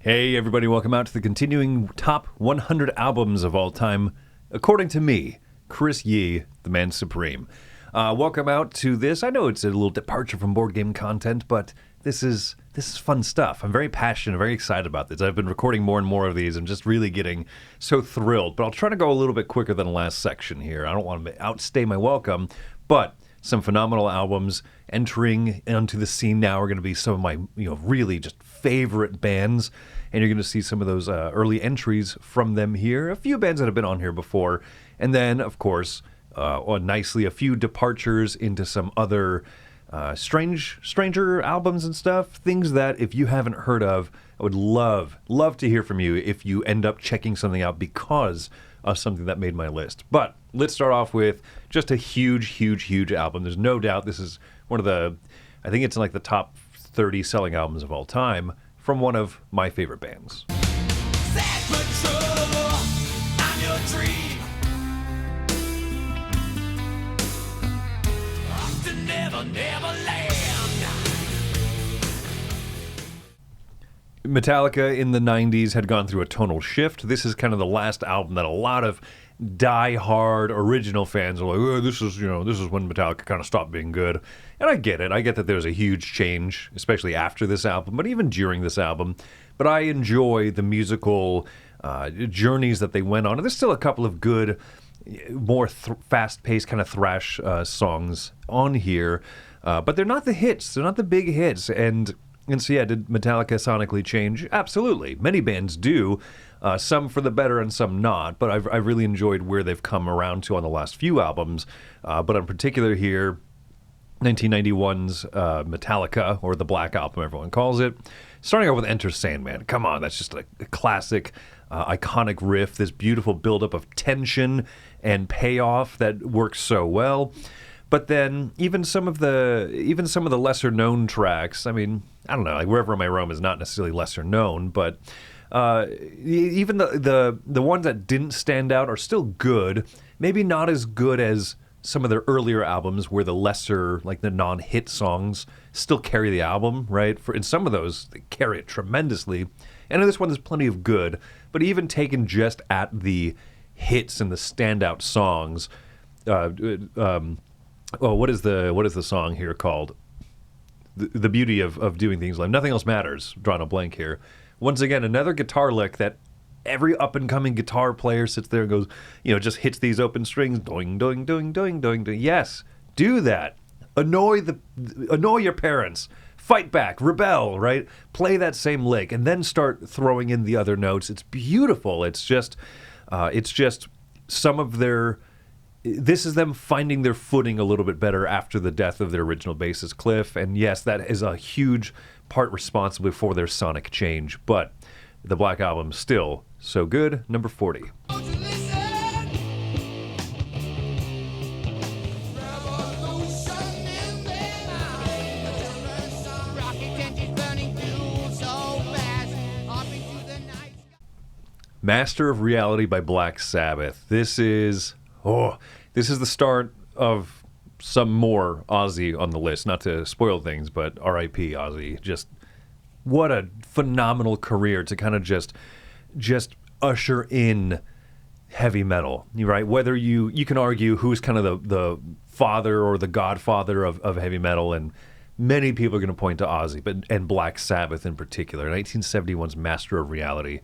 Hey everybody, welcome out to the continuing top 100 albums of all time, according to me, Chris Yee, the man supreme. Welcome out to this. I know it's a little departure from board game content, but this is fun stuff. I'm very passionate, very excited about this. I've been recording more and more of these. I'm just really getting so thrilled, but I'll try to go a little bit quicker than the last section here. I don't want to outstay my welcome, but some phenomenal albums entering onto the scene now are going to be some of my, really just favorite bands, and you're going to see some of those early entries from them here. A few bands that have been on here before, and then, of course, nicely a few departures into some other stranger albums and stuff, things that if you haven't heard of, I would love to hear from you if you end up checking something out because of something that made my list. But let's start off with just a huge album. There's no doubt this is one of the, I think it's in like the top 30 selling albums of all time from one of my favorite bands. Metallica in the 90s had gone through a tonal shift. This is kind of the last album that a lot of die-hard original fans are like, oh, this is when Metallica kind of stopped being good. And I get it. I get that there's a huge change, especially after this album, but even during this album. But I enjoy the musical journeys that they went on. And there's still a couple of good, more fast-paced kind of thrash songs on here. But they're not the hits. They're not the big hits. And so, yeah, did Metallica sonically change? Absolutely. Many bands do. Some for the better and some not. But I've really enjoyed where they've come around to on the last few albums. But in particular here, 1991's Metallica, or the Black Album, everyone calls it. Starting out with Enter Sandman. Come on, that's just a classic, iconic riff. This beautiful buildup of tension and payoff that works so well. But then even some of the lesser known tracks, I mean, I don't know, like Wherever I Roam is not necessarily lesser known, but even the ones that didn't stand out are still good. Maybe not as good as some of their earlier albums where the lesser, like the non-hit songs still carry the album, right? In some of those, they carry it tremendously. And in this one, there's plenty of good. But even taken just at the hits and the standout songs, what is the song here called? The beauty of doing things like Nothing Else Matters. Drawing a blank here. Once again, another guitar lick that every up-and-coming guitar player sits there and goes, just hits these open strings, doing, doing, doing, doing, doing, doing. Yes, do that. Annoy your parents. Fight back, rebel, right? Play that same lick, and then start throwing in the other notes. It's beautiful. It's just some of their. This is them finding their footing a little bit better after the death of their original bassist, Cliff. And yes, that is a huge part responsible for their sonic change. But the Black Album still so good. Number 40. Master of Reality by Black Sabbath. This is the start of some more Ozzy on the list. Not to spoil things, but R.I.P. Ozzy. Just what a phenomenal career to kind of just usher in heavy metal, right? Whether you can argue who's kind of the father or the godfather of heavy metal, and many people are going to point to Ozzy, and Black Sabbath in particular. 1971's Master of Reality.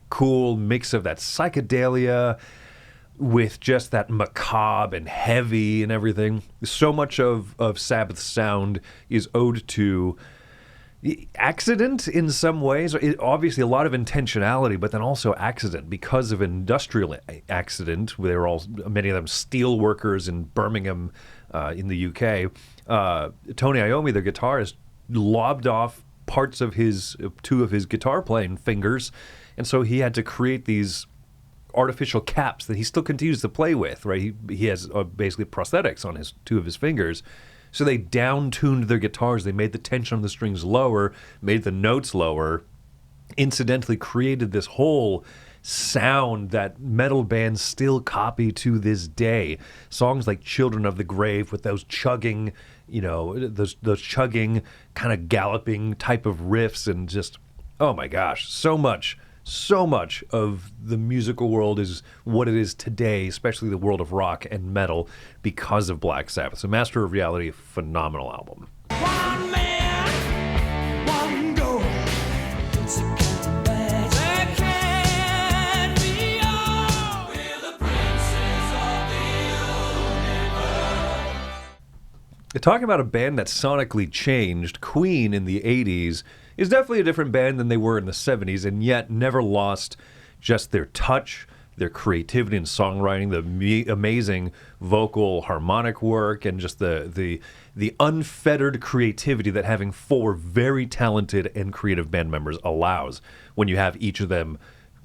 Cool mix of that psychedelia with just that macabre and heavy and everything. So much of Sabbath's sound is owed to accident in some ways. Obviously a lot of intentionality, but then also accident because of industrial accident. They were many of them steel workers in Birmingham in the UK. Tony Iommi, the guitarist, lobbed off parts of two of his guitar playing fingers, and so he had to create these artificial caps that he still continues to play with, right? He has basically prosthetics on two of his fingers. So they down-tuned their guitars. They made the tension on the strings lower, made the notes lower, incidentally created this whole sound that metal bands still copy to this day. Songs like Children of the Grave with those chugging, those chugging kind of galloping type of riffs, and just Oh my gosh, so much of the musical world is what it is today, especially the world of rock and metal, because of Black Sabbath. So Master of Reality, phenomenal album. One man, one goal. There can be all. We're the princes of the universe. Talking about a band that sonically changed, Queen in the 80s is definitely a different band than they were in the 70s, and yet never lost just their touch, their creativity in songwriting, the amazing vocal harmonic work, and just the unfettered creativity that having four very talented and creative band members allows when you have each of them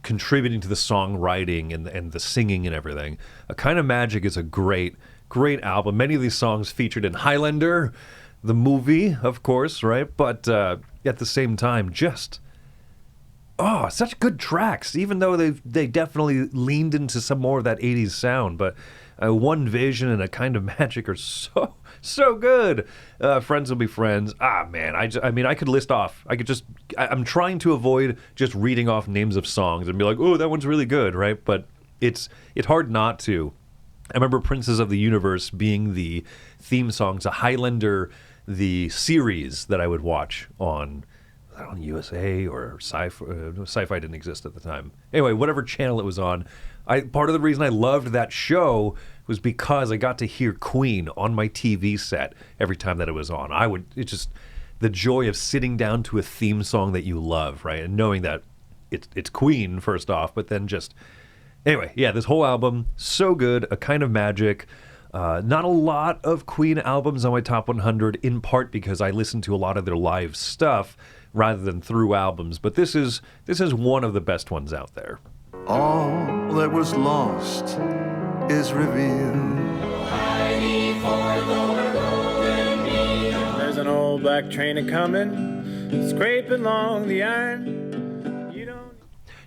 contributing to the songwriting and the singing and everything. A Kind of Magic is a great album. Many of these songs featured in Highlander, the movie, of course, right? But at the same time, just such good tracks. Even though they definitely leaned into some more of that 80s sound, but One Vision and A Kind of Magic are so good. Friends Will Be Friends. Man, I mean, I could list off. I'm trying to avoid just reading off names of songs and be like, oh, that one's really good, right? But it's hard not to. I remember Princes of the Universe being the theme song to Highlander, the series that I would watch on USA or Sci-Fi. Sci-Fi didn't exist at the time. Anyway, whatever channel it was on. Part of the reason I loved that show was because I got to hear Queen on my TV set every time that it was on. It's just the joy of sitting down to a theme song that you love, right? And knowing that it's Queen, first off, but then just... Anyway, yeah, this whole album, so good. A Kind of Magic. Not a lot of Queen albums on my top 100, in part because I listen to a lot of their live stuff rather than through albums. But this is one of the best ones out there. All that was lost is revealed. There's an old black train a-comin', scraping along the iron.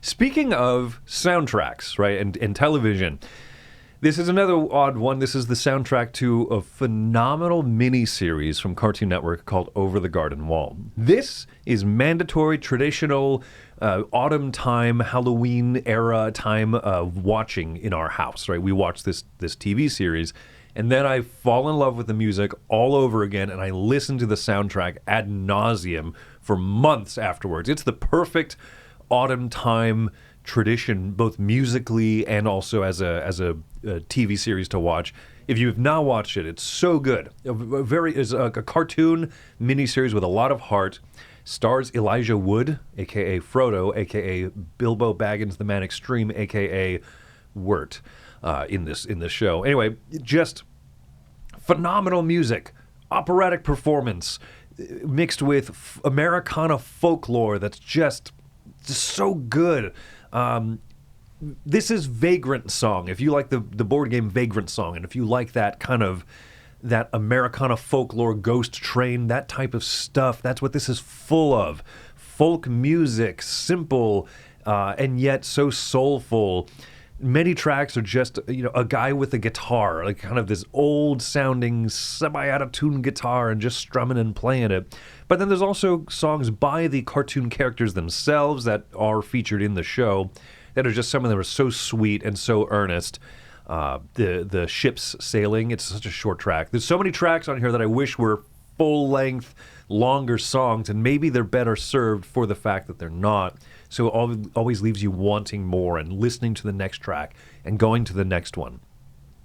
Speaking of soundtracks, right, and television, this is another odd one. This is the soundtrack to a phenomenal mini-series from Cartoon Network called Over the Garden Wall. This is mandatory, traditional, autumn time, Halloween era time watching in our house, right? We watch this TV series, and then I fall in love with the music all over again, and I listen to the soundtrack ad nauseum for months afterwards. It's the perfect autumn time tradition, both musically and also as a TV series to watch. If you have not watched it, it's so good. It's a cartoon miniseries with a lot of heart. Stars Elijah Wood, a.k.a. Frodo, a.k.a. Bilbo Baggins, the Man Extreme, a.k.a. Wirt, in this show. Anyway, just phenomenal music, operatic performance, mixed with Americana folklore that's just so good. This is Vagrant Song. If you like the board game Vagrant Song, and if you like that kind of that Americana folklore, Ghost Train, that type of stuff, that's what this is full of. Folk music, simple, and yet so soulful. Many tracks are just, a guy with a guitar, like kind of this old-sounding, semi-out-of-tune guitar and just strumming and playing it. But then there's also songs by the cartoon characters themselves that are featured in the show that are just, some of them are so sweet and so earnest. The ship's sailing, it's such a short track. There's so many tracks on here that I wish were full-length, longer songs, and maybe they're better served for the fact that they're not. So it always leaves you wanting more and listening to the next track and going to the next one.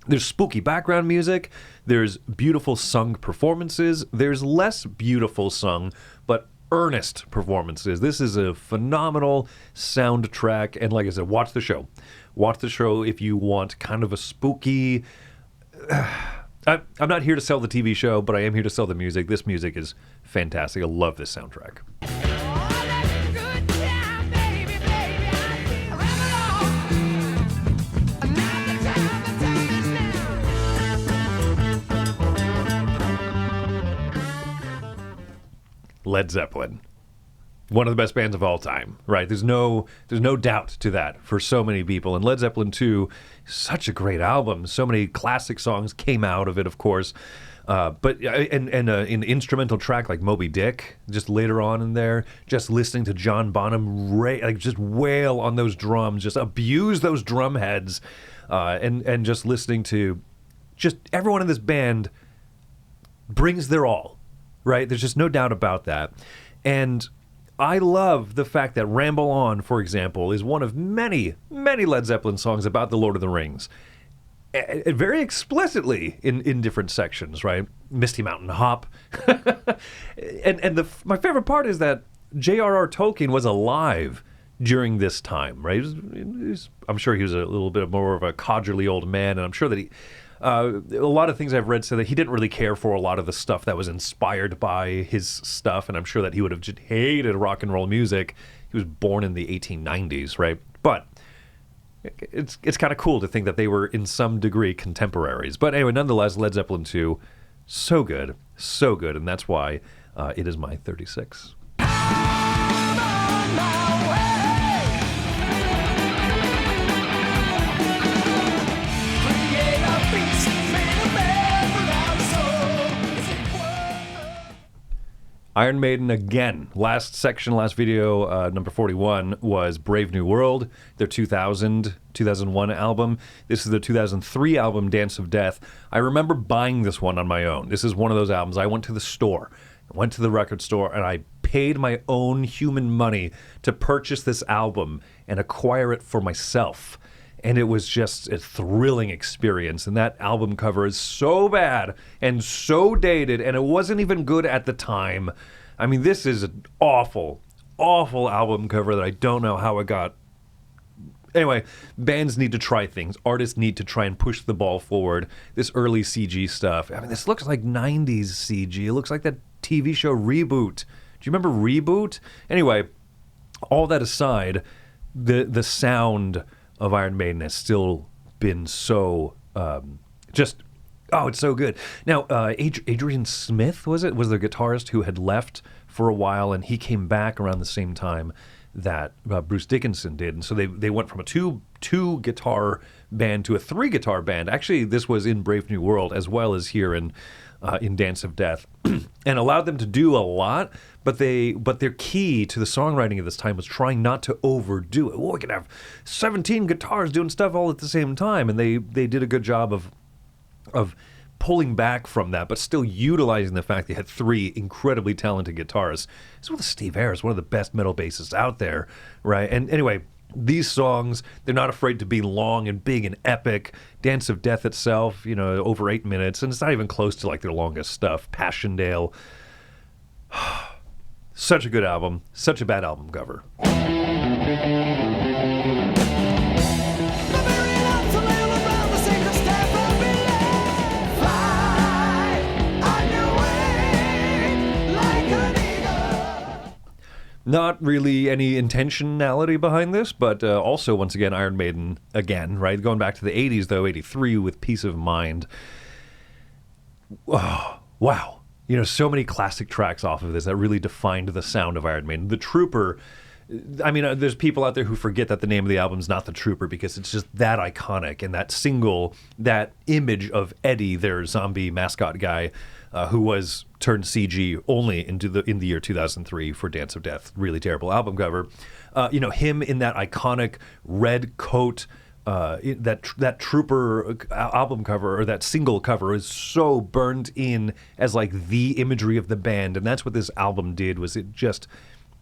There's spooky background music. There's beautiful sung performances. There's less beautiful sung, but earnest performances. This is a phenomenal soundtrack. And like I said, watch the show. Watch the show if you want kind of a spooky... I'm not here to sell the TV show, but I am here to sell the music. This music is fantastic. I love this soundtrack. Led Zeppelin, one of the best bands of all time, right? There's no doubt to that for so many people. And Led Zeppelin II, such a great album. So many classic songs came out of it, of course. But an instrumental track like Moby Dick, just later on in there, just listening to John Bonham just wail on those drums, just abuse those drum heads, and just listening to just everyone in this band brings their all, right? There's just no doubt about that. And I love the fact that Ramble On, for example, is one of many, many Led Zeppelin songs about the Lord of the Rings. Very explicitly in different sections, right? Misty Mountain Hop. and my favorite part is that J.R.R. Tolkien was alive during this time, right? I'm sure he was a little bit more of a codgerly old man, and I'm sure that he... a lot of things I've read say that he didn't really care for a lot of the stuff that was inspired by his stuff, and I'm sure that he would have just hated rock and roll music. He was born in the 1890s, right? But it's kind of cool to think that they were in some degree contemporaries. But anyway, nonetheless, Led Zeppelin II, so good, and that's why it is my 36. Iron Maiden again. Last video, number 41, was Brave New World, their 2001 album. This is the 2003 album, Dance of Death. I remember buying this one on my own. This is one of those albums. I went to the store, went to the record store, and I paid my own human money to purchase this album and acquire it for myself. And it was just a thrilling experience. And that album cover is so bad and so dated, and it wasn't even good at the time. I mean, this is an awful, awful album cover that I don't know how it got. Anyway, bands need to try things. Artists need to try and push the ball forward. This early CG stuff. I mean, this looks like 90s CG. It looks like that TV show Reboot. Do you remember Reboot? Anyway, all that aside, the sound of Iron Maiden has still been so it's so good. Now, Adrian Smith, was the guitarist who had left for a while, and he came back around the same time that Bruce Dickinson did. And so they went from a two guitar band to a 3-guitar band. Actually, this was in Brave New World as well as here in Dance of Death, and allowed them to do a lot. But their key to the songwriting of this time was trying not to overdo it. Well, we could have 17 guitars doing stuff all at the same time, and they did a good job of pulling back from that, but still utilizing the fact they had 3 incredibly talented guitarists. This was Steve Harris, one of the best metal bassists out there, right? And anyway, these songs, they're not afraid to be long and big and epic. Dance of Death itself, over 8 minutes, and it's not even close to like their longest stuff. Passchendaele. Such a good album, such a bad album cover. Not really any intentionality behind this, but also, once again, Iron Maiden again, right? Going back to the 80s, though, 83 with Peace of Mind. Oh, wow. So many classic tracks off of this that really defined the sound of Iron Maiden. The Trooper, I mean, there's people out there who forget that the name of the album is not The Trooper because it's just that iconic, and that single, that image of Eddie, their zombie mascot guy, who was turned CG only in the year 2003 for Dance of Death. Really terrible album cover. Him in that iconic red coat, that Trooper album cover, or that single cover, is so burnt in as like the imagery of the band, and that's what this album did. Was it just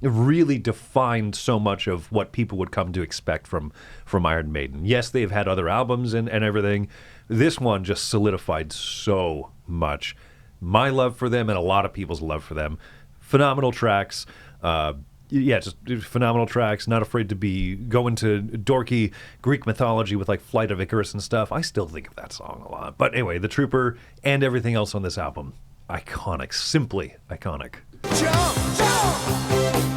really defined so much of what people would come to expect from Iron Maiden. Yes, they've had other albums and everything. This one just solidified so much my love for them and a lot of people's love for them. Phenomenal tracks. Just phenomenal tracks. Not afraid to go into dorky Greek mythology with like Flight of Icarus and stuff. I still think of that song a lot. But anyway, The Trooper and everything else on this album, iconic. Simply iconic. Jump, jump.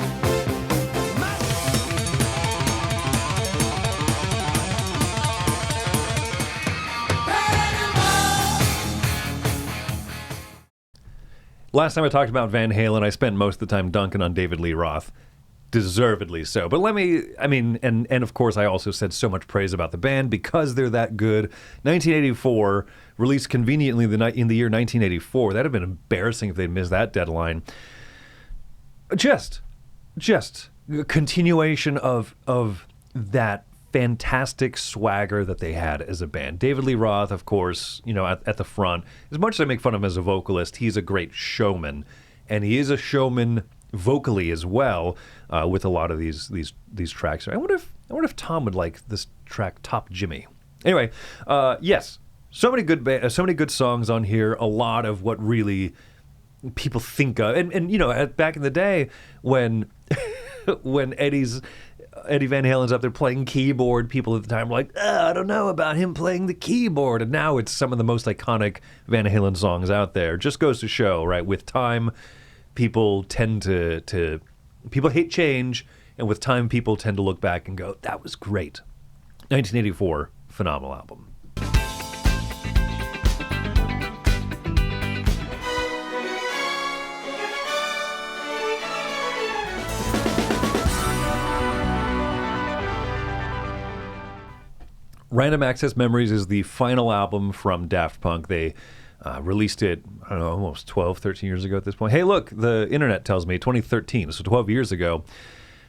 Last time I talked about Van Halen, I spent most of the time dunking on David Lee Roth. deservedly so. But and of course I also said so much praise about the band because they're that good. 1984, released conveniently in the year 1984. That'd have been embarrassing if they'd missed that deadline. Just a continuation of that fantastic swagger that they had as a band. David Lee Roth, of course, at the front. As much as I make fun of him as a vocalist, he's a great showman, and he is a showman vocally as well, with a lot of these tracks. I wonder if Tom would like this track, Top Jimmy. Anyway, yes, so many good songs on here. A lot of what really people think of, and back in the day when when Eddie Van Halen's up there playing keyboard, people at the time were like, I don't know about him playing the keyboard. And now it's some of the most iconic Van Halen songs out there. Just goes to show, right? With time, people tend to people hate change, and with time, people tend to look back and go, that was great. 1984, phenomenal album. Random Access Memories is the final album from Daft Punk. They released it, I don't know, almost 12, 13 years ago at this point. Hey, look, the internet tells me 2013, so 12 years ago.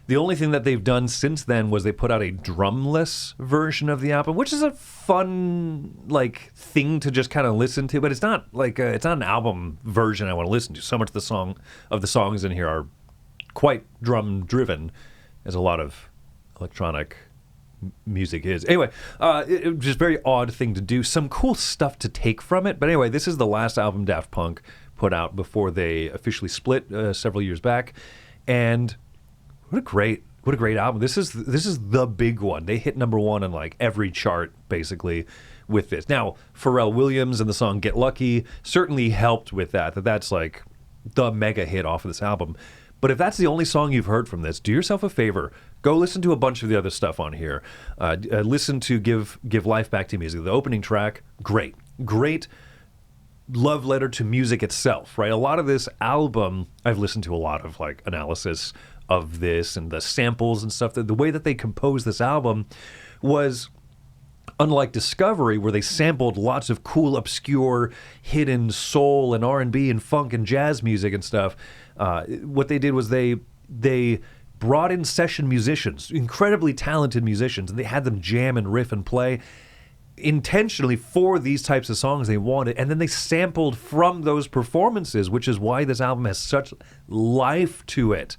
The only thing that they've done since then was they put out a drumless version of the album, which is a fun, thing to just kind of listen to, but it's not it's not an album version I want to listen to. So much of the songs in here are quite drum-driven, as a lot of electronic music is. Anyway, just very odd thing to do. Some cool stuff to take from it. But anyway, this is the last album Daft Punk put out before they officially split several years back. And what a great album. This is the big one. They hit number one on every chart basically with this. Now, Pharrell Williams and the song Get Lucky certainly helped with that. That's the mega hit off of this album. But if that's the only song you've heard from this, do yourself a favor. Go listen to a bunch of the other stuff on here. Listen to Give Life Back to Music. The opening track, great love letter to music itself, right? A lot of this album, I've listened to a lot of analysis of this and the samples and stuff. The way that they composed this album was unlike Discovery, where they sampled lots of cool, obscure, hidden soul and R&B and funk and jazz music and stuff. What they did was they brought in session musicians, incredibly talented musicians, and they had them jam and riff and play intentionally for these types of songs they wanted, and then they sampled from those performances, which is why this album has such life to it,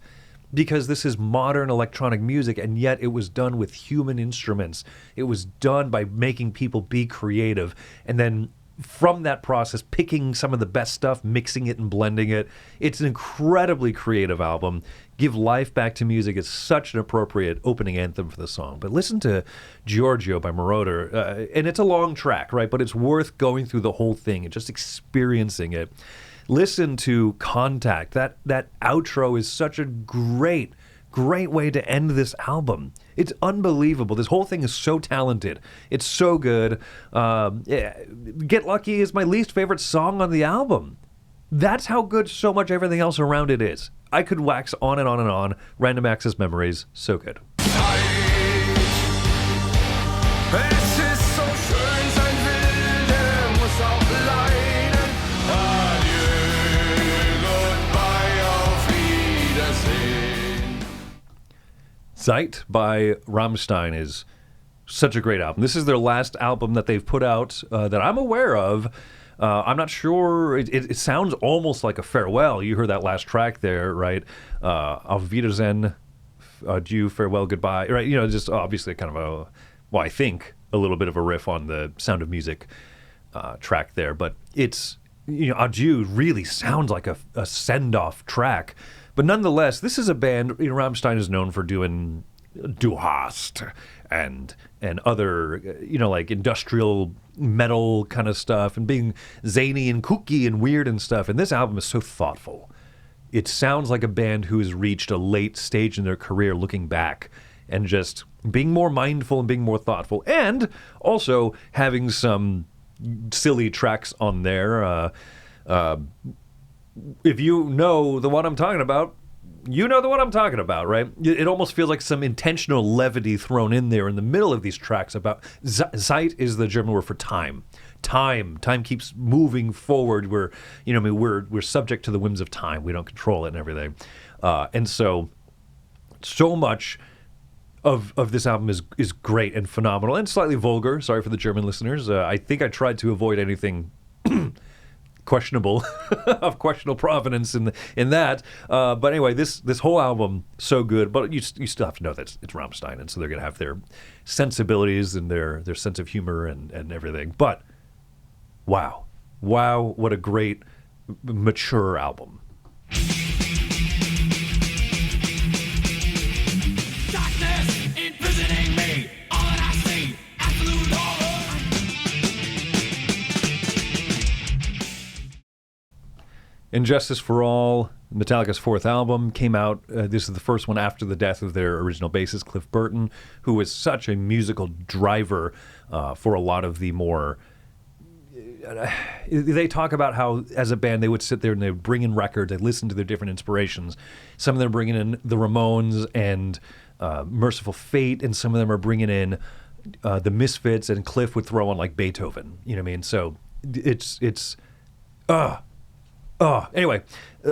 because this is modern electronic music, and yet it was done with human instruments. It was done by making people be creative, and then from that process, picking some of the best stuff, mixing it and blending it. It's an incredibly creative album. Give Life Back to Music is such an appropriate opening anthem for the song. But listen to Giorgio by Marauder, and it's a long track, right? But it's worth going through the whole thing and just experiencing it. Listen to Contact. That outro is such a great way to end this album. It's unbelievable. This whole thing is so talented. It's so good. Get Lucky is my least favorite song on the album. That's how good so much everything else around it is. I could wax on and on and on. Random Access Memories, so good. Es ist so schön, sein Wille muss auch leiden. Adieu, goodbye, auf Wiedersehen. Zeit by Rammstein is such a great album. This is their last album that they've put out that I'm aware of. I'm not sure. It sounds almost like a farewell. You heard that last track there, right? Auf Wiedersehen, adieu, farewell, goodbye. Right? Just obviously kind of I think a little bit of a riff on the Sound of Music track there. But it's, adieu really sounds like a send-off track. But nonetheless, this is a band, Rammstein is known for doing Du hast and other, industrial metal kind of stuff and being zany and kooky and weird and stuff. And this album is so thoughtful. It sounds like a band who has reached a late stage in their career looking back and just being more mindful and being more thoughtful, and also having some silly tracks on there. If you know the one I'm talking about, you know the one I'm talking about, right? It almost feels like some intentional levity thrown in there in the middle of these tracks about Zeit is the German word for time. Time keeps moving forward. We're subject to the whims of time. We don't control it and everything. And so much of this album is great and phenomenal and slightly vulgar. Sorry for the German listeners. I think I tried to avoid anything questionable of questionable provenance in that. But anyway, this whole album so good. But you still have to know that it's Rammstein, and so they're gonna have their sensibilities and their sense of humor and everything. But wow, what a great mature album. Darkness imprisoning me. All that I see, absolute horror. Injustice for All, Metallica's fourth album, came out. This is the first one after the death of their original bassist, Cliff Burton, who was such a musical driver for a lot of the more... They talk about how, as a band, they would sit there and they would bring in records, they'd listen to their different inspirations. Some of them are bringing in the Ramones and Merciful Fate, and some of them are bringing in the Misfits, and Cliff would throw on like Beethoven. You know what I mean? So anyway,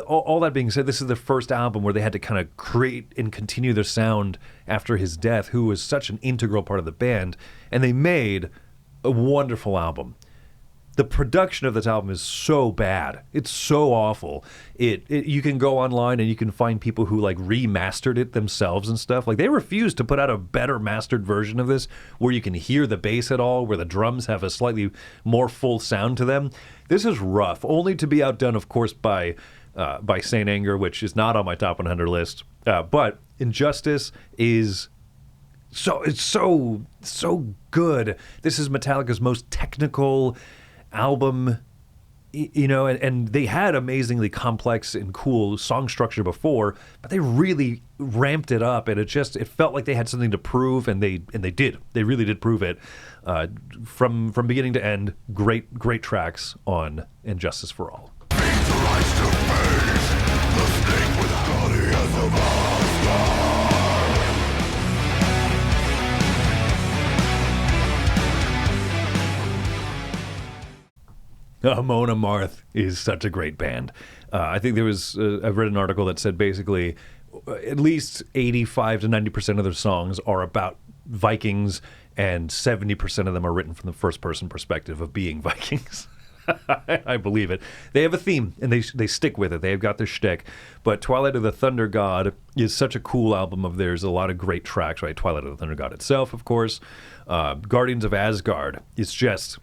all that being said, this is the first album where they had to kind of create and continue their sound after his death, who was such an integral part of the band, and they made a wonderful album. The production of this album is so bad. It's so awful. You can go online and you can find people who like remastered it themselves and stuff. Like they refused to put out a better mastered version of this where you can hear the bass at all, where the drums have a slightly more full sound to them. This is rough, only to be outdone, of course, by Saint Anger, which is not on my top 100 list. But Injustice is so good. This is Metallica's most technical album, and they had amazingly complex and cool song structure before, but they really ramped it up, and it felt like they had something to prove, and they did. They really did prove it from beginning to end. Great tracks on Injustice for All. Amon Amarth is such a great band. I think there was, I've read an article that said basically at least 85 to 90% of their songs are about Vikings, and 70% of them are written from the first-person perspective of being Vikings. I believe it. They have a theme, and they stick with it. They've got their shtick. But Twilight of the Thunder God is such a cool album of theirs. A lot of great tracks, right? Twilight of the Thunder God itself, of course. Guardians of Asgard. It's just...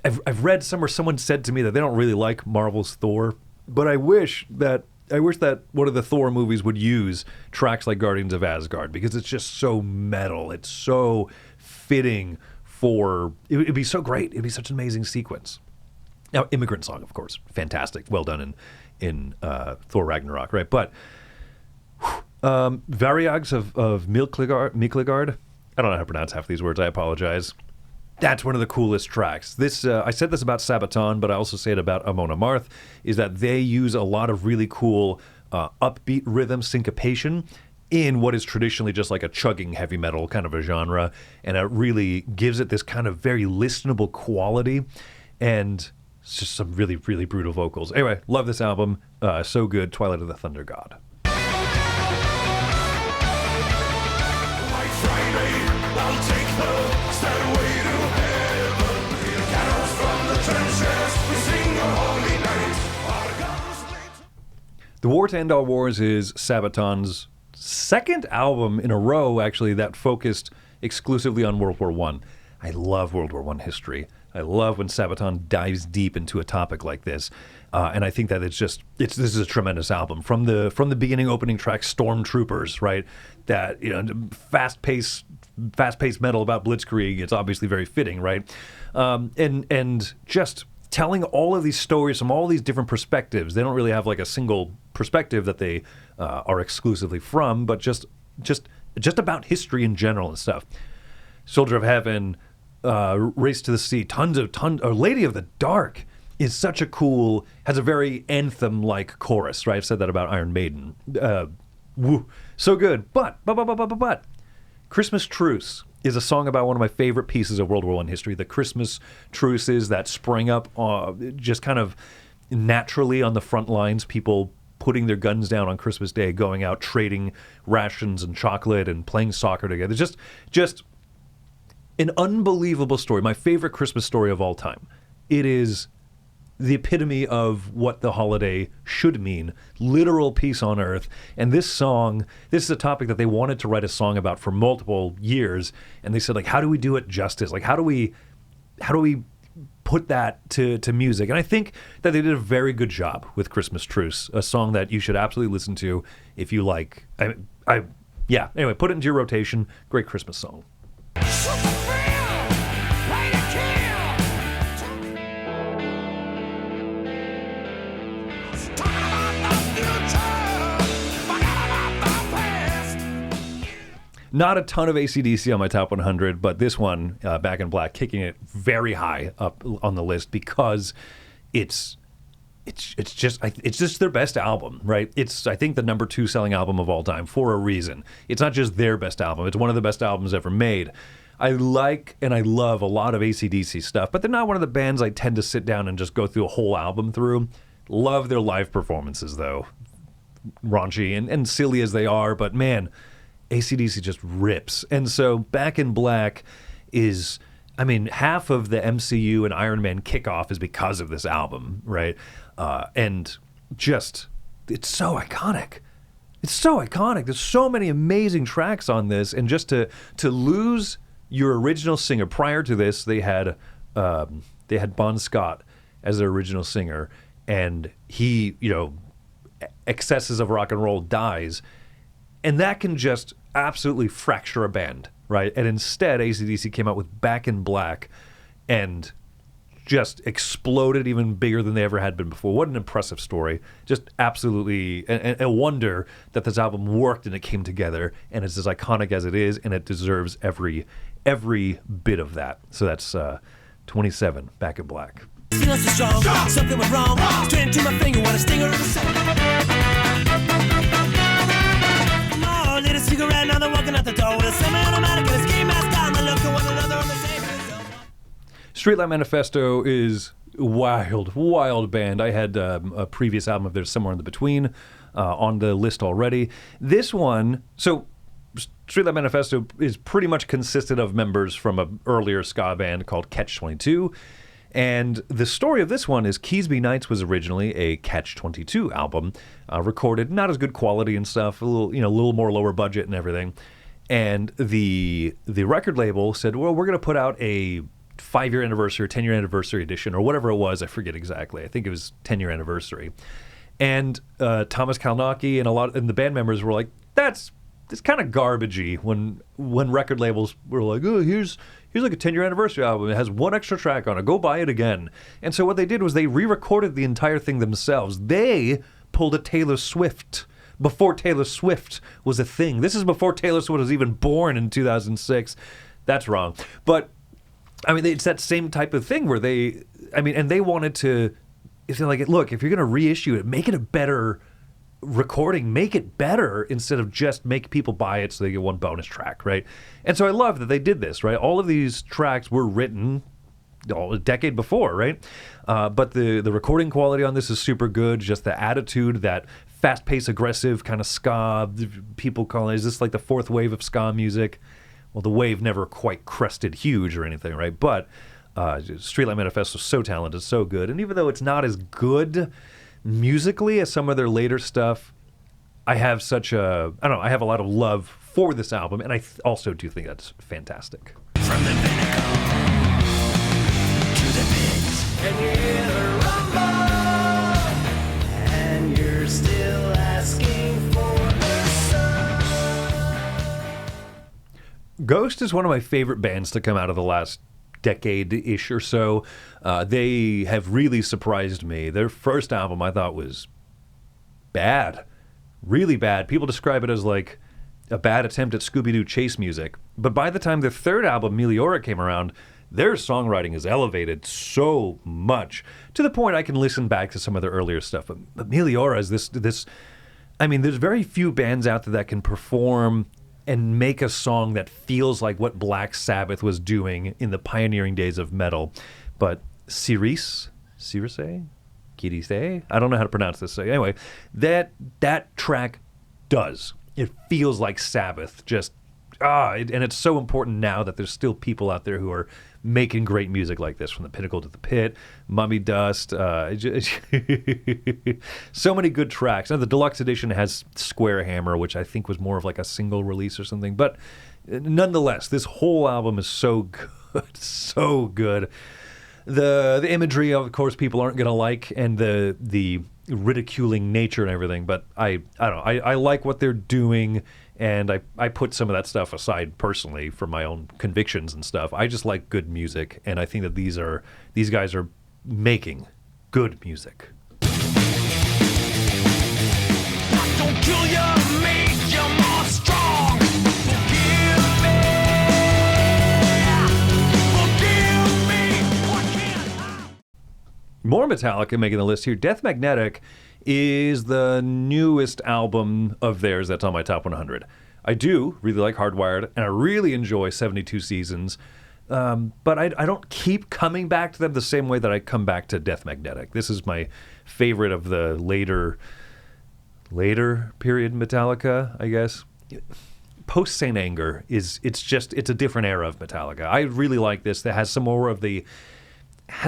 I've read somewhere someone said to me that they don't really like Marvel's Thor, but I wish that one of the Thor movies would use tracks like Guardians of Asgard, because it's just so metal. It's so fitting for... It'd be so great. It'd be such an amazing sequence. Now, Immigrant Song, of course, fantastic. Well done in Thor Ragnarok, right? But Variags of Miklegard. I don't know how to pronounce half these words. I apologize. That's one of the coolest tracks. This I said this about Sabaton, but I also say it about Amon Amarth, is that they use a lot of really cool upbeat rhythm syncopation in what is traditionally just like a chugging heavy metal kind of a genre, and it really gives it this kind of very listenable quality, and it's just some really, really brutal vocals. Anyway, love this album. So good. Twilight of the Thunder God. The War to End All Wars is Sabaton's second album in a row, actually, that focused exclusively on World War I. I love World War I history. I love when Sabaton dives deep into a topic like this. And I think that this is a tremendous album. From the beginning opening track, Stormtroopers, right? That, fast-paced metal about Blitzkrieg, it's obviously very fitting, right? And just telling all of these stories from all these different perspectives. They don't really have like a single perspective that they are exclusively from, but just about history in general and stuff. Soldier of Heaven, Race to the Sea, tons, Lady of the Dark is such a cool, has a very anthem-like chorus, right? I've said that about Iron Maiden. Woo, so good. But, Christmas Truce is a song about one of my favorite pieces of World War I history. The Christmas truces that sprang up just kind of naturally on the front lines, people putting their guns down on Christmas Day, going out, trading rations and chocolate and playing soccer together. Just an unbelievable story. My favorite Christmas story of all time. It is the epitome of what the holiday should mean, literal peace on earth. And this song, this is a topic that they wanted to write a song about for multiple years. And they said, like, how do we do it justice? Like, how do we put that to music? And I think that they did a very good job with Christmas Truce, a song that you should absolutely listen to if you like. Anyway, put it into your rotation. Great Christmas song. Not a ton of AC/DC on my top 100, but this one, Back in Black, kicking it very high up on the list because it's just their best album, right? It's, I think, the number 2 selling album of all time for a reason. It's not just their best album; it's one of the best albums ever made. I like and I love a lot of AC/DC stuff, but they're not one of the bands I tend to sit down and just go through a whole album through. Love their live performances, though, raunchy and silly as they are, but man, AC/DC just rips. And so Back in Black is, I mean, half of the MCU and Iron Man kickoff is because of this album, right? And just, it's so iconic. It's so iconic. There's so many amazing tracks on this, and just to lose your original singer. Prior to this, they had Bon Scott as their original singer, and he, excesses of rock and roll, dies. And that can just absolutely fracture a band, right? And instead, AC/DC came out with Back in Black and just exploded even bigger than they ever had been before. What an impressive story. Just absolutely a wonder that this album worked and it came together, and it's as iconic as it is, and it deserves every bit of that. So that's 27, Back in Black. Feeling so strong, something went wrong. Straight into my finger, what a stinger of a lit a cigarette, now they're walking out the door with a semi-automatic and a ski mask on. They look at one another on the same. Streetlight Manifesto is wild band. I had a previous album of theirs, Somewhere in the Between, on the list already. This one, so Streetlight Manifesto is pretty much consisted of members from an earlier ska band called Catch-22. And the story of this one is Keasbey Nights was originally a Catch-22 album, recorded not as good quality and stuff, a little more lower budget and everything. And the record label said, well, we're going to put out a 5-year anniversary or 10-year anniversary edition or whatever it was. I forget exactly. I think it was 10-year anniversary. And Thomas Kalnacki and the band members were like, it's kind of garbagey when record labels were like, oh, here's like a 10-year anniversary album. It has one extra track on it. Go buy it again. And so what they did was they re-recorded the entire thing themselves. They pulled a Taylor Swift before Taylor Swift was a thing. This is before Taylor Swift was even born in 2006. That's wrong. But, I mean, it's that same type of thing where they wanted to, if they're like, look, if you're going to reissue it, make it a better recording, make it better instead of just make people buy it so they get one bonus track, right? And so I love that they did this, right? All of these tracks were written a decade before, right? But the recording quality on this is super good. Just the attitude, that fast-paced, aggressive kind of ska, people call it, is this like the fourth wave of ska music? Well, the wave never quite crested huge or anything, right? But Streetlight Manifesto is so talented, so good. And even though it's not as good musically as some of their later stuff, I have I have a lot of love for this album, and I also do think that's fantastic. From the pinnacle to the pit, and you hear the rumble, and you're still asking for a song. Ghost is one of my favorite bands to come out of the last decade-ish or so. They have really surprised me. Their first album I thought was bad, really bad. People describe it as like a bad attempt at Scooby-Doo chase music. But by the time their third album, Meliora, came around, their songwriting is elevated so much to the point I can listen back to some of their earlier stuff. But Meliora is this. I mean, there's very few bands out there that can perform and make a song that feels like what Black Sabbath was doing in the pioneering days of metal. But Kirise? I don't know how to pronounce this. Anyway, that track does. It feels like Sabbath. And it's so important now that there's still people out there who are making great music like this, from the Pinnacle to the Pit, Mummy Dust. So many good tracks. Now, the deluxe edition has Square Hammer, which I think was more of like a single release or something. But nonetheless, this whole album is so good, so good. The imagery, of course, people aren't going to like, and the ridiculing nature and everything. But I don't know. I like what they're doing. And I put some of that stuff aside personally for my own convictions and stuff. I just like good music, and I think that these guys are making good music. Don't kill you, make you more strong. Forgive me, what can I? More Metallica making the list here. Death Magnetic is the newest album of theirs that's on my top 100. I do really like Hardwired, and I really enjoy 72 Seasons, but I don't keep coming back to them the same way that I come back to Death Magnetic. This is my favorite of the later period Metallica, I guess. Post Saint Anger it's a different era of Metallica. I really like this. That has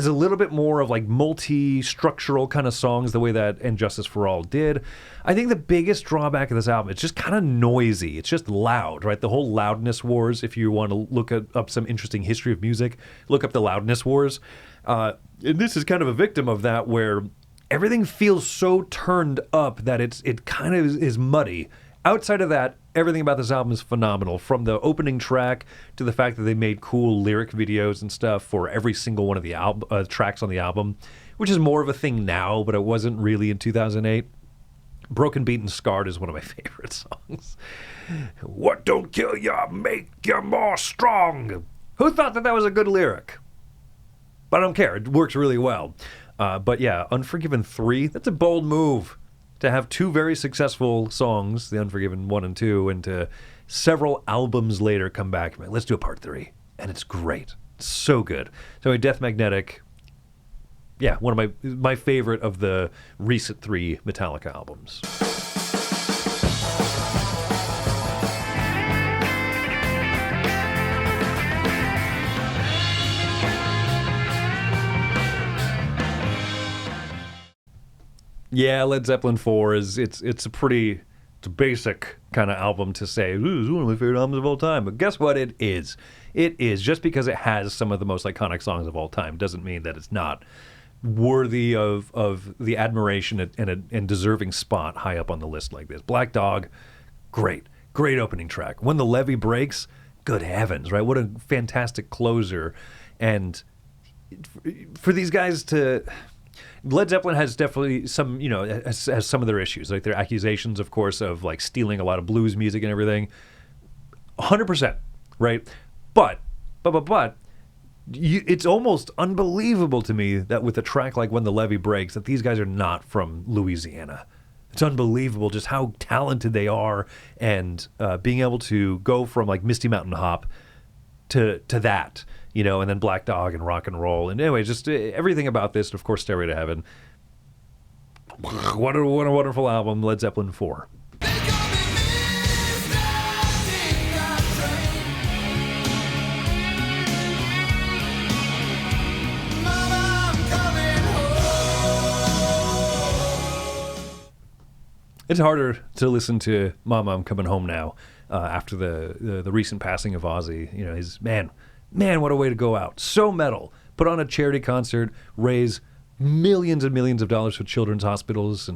a little bit more of like multi-structural kind of songs, the way that And Justice for All did. I think the biggest drawback of this album, it's just kind of noisy. It's just loud, right? The whole loudness wars, if you want to look up some interesting history of music, look up the loudness wars. And this is kind of a victim of that, where everything feels so turned up that it kind of is muddy. Outside of that, everything about this album is phenomenal, from the opening track to the fact that they made cool lyric videos and stuff for every single one of the tracks on the album, which is more of a thing now, but it wasn't really in 2008. Broken Beat and Scarred is one of my favorite songs. What don't kill ya, make ya more strong. Who thought that was a good lyric? But I don't care. It works really well. But yeah, Unforgiven 3, that's a bold move. To have two very successful songs, The Unforgiven 1 and 2, and to several albums later come back, man, let's do a part 3. And it's great. It's so good. So Death Magnetic, yeah, one of my favorite of the recent 3 Metallica albums. Yeah, Led Zeppelin IV it's a basic kind of album to say, ooh, it's one of my favorite albums of all time. But guess what? It is. It is. Just because it has some of the most iconic songs of all time doesn't mean that it's not worthy of the admiration and deserving spot high up on the list like this. Black Dog, great opening track. When the Levee Breaks, good heavens, right? What a fantastic closer. And for these guys to... Led Zeppelin has definitely some, has some of their issues, like their accusations, of course, of like stealing a lot of blues music and everything. 100%, right? But it's almost unbelievable to me that with a track like When the Levee Breaks, that these guys are not from Louisiana. It's unbelievable just how talented they are, and being able to go from like Misty Mountain Hop to that. And then Black Dog and rock and roll. And anyway, just everything about this, and of course, Stairway to Heaven. What a wonderful album, Led Zeppelin IV. It's harder to listen to Mama, I'm Coming Home Now after the recent passing of Ozzy. His Man, what a way to go out. So metal. Put on a charity concert, raise millions and millions of dollars for children's hospitals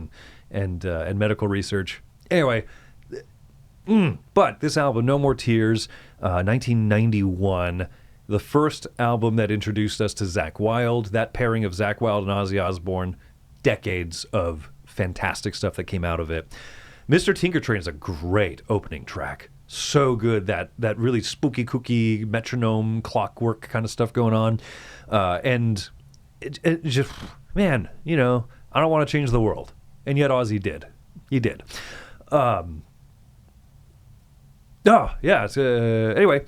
and medical research. Anyway, but this album, No More Tears, 1991, the first album that introduced us to Zakk Wylde, that pairing of Zakk Wylde and Ozzy Osbourne, decades of fantastic stuff that came out of it. Mr. Tinkertrain is a great opening track. so good. That really spooky, kooky metronome clockwork kind of stuff going on, and it just, man, you know, I don't want to change the world, and yet Ozzy did. He did. Anyway,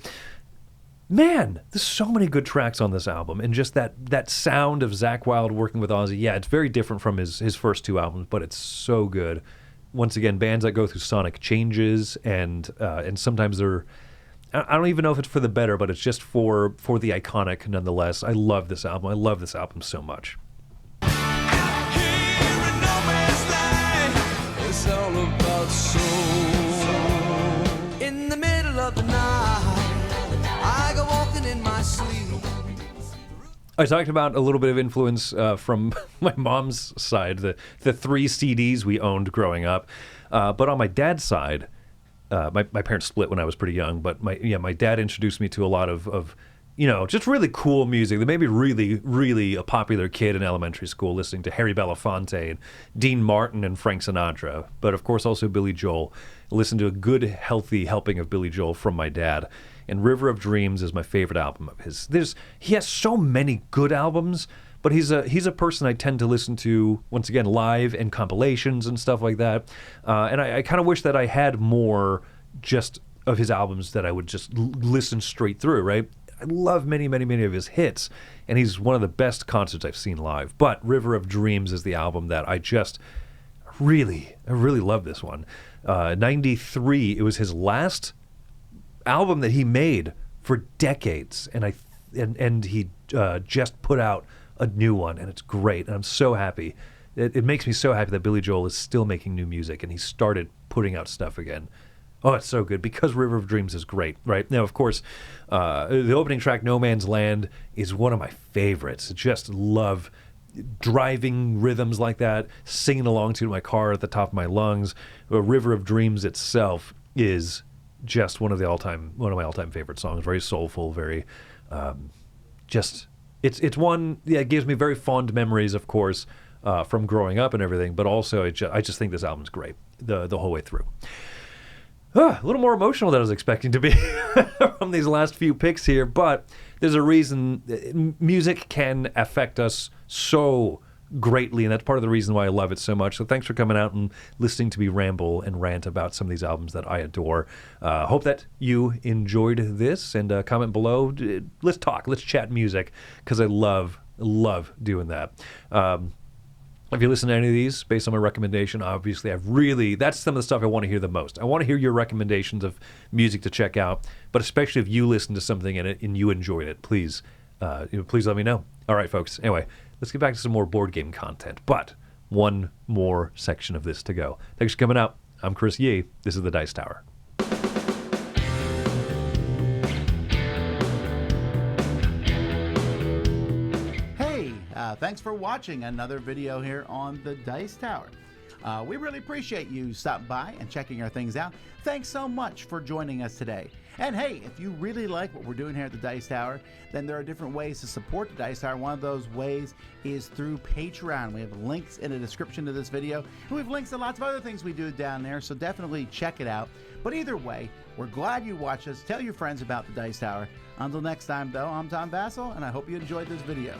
man, there's so many good tracks on this album, and just that sound of Zakk Wylde working with Ozzy. Yeah, it's very different from his first two albums, but it's so good. Once again, bands that go through sonic changes, and sometimes they're, I don't even know if it's for the better, but it's just for the iconic nonetheless. I love this album. I love this album so much. It's all about soul. In the middle of the night, I go walking in my sleep. I talked about a little bit of influence from my mom's side, the 3 CDs we owned growing up. But on my dad's side, my parents split when I was pretty young, but my dad introduced me to a lot of you know, just really cool music that made me really, really a popular kid in elementary school, listening to Harry Belafonte and Dean Martin and Frank Sinatra, but of course also Billy Joel. I listened to a good, healthy helping of Billy Joel from my dad. And River of Dreams is my favorite album of his. He has so many good albums, but he's a person I tend to listen to, once again, live and compilations and stuff like that. And I kind of wish that I had more just of his albums that I would just listen straight through, right? I love many, many, many of his hits, and he's one of the best concerts I've seen live. But River of Dreams is the album that I really love this one. 93, it was his last album that he made for decades, and he just put out a new one, and it's great, and I'm so happy. It makes me so happy that Billy Joel is still making new music, and he started putting out stuff again. Oh, it's so good, because River of Dreams is great, right? Now, of course, the opening track, No Man's Land, is one of my favorites. Just love driving rhythms like that, singing along to it in my car at the top of my lungs. River of Dreams itself is just one of my all-time favorite songs. Very soulful, very it's one that gives me very fond memories, of course, from growing up and everything, but also I just think this album's great the whole way through. A little more emotional than I was expecting to be from these last few picks here, but there's a reason. Music can affect us so greatly, and that's part of the reason why I love it so much. So thanks for coming out and listening to me ramble and rant about some of these albums that I adore. Hope that you enjoyed this, and comment below. Let's talk, let's chat music, because I love doing that. If you listen to any of these based on my recommendation, obviously that's some of the stuff I want to hear the most. I want to hear your recommendations of music to check out, but especially if you listen to something in it and you enjoyed it, please let me know. All right, folks. Anyway, let's get back to some more board game content, but one more section of this to go. Thanks for coming out. I'm Chris Yee. This is the Dice Tower. Thanks for watching another video here on the Dice Tower. We really appreciate you stopping by and checking our things out. Thanks so much for joining us today. And hey, if you really like what we're doing here at the Dice Tower, then there are different ways to support the Dice Tower. One of those ways is through Patreon. We have links in the description to this video, and we have links to lots of other things we do down there, so definitely check it out. But either way, we're glad you watched us. Tell your friends about the Dice Tower. Until next time, though, I'm Tom Vassell, and I hope you enjoyed this video.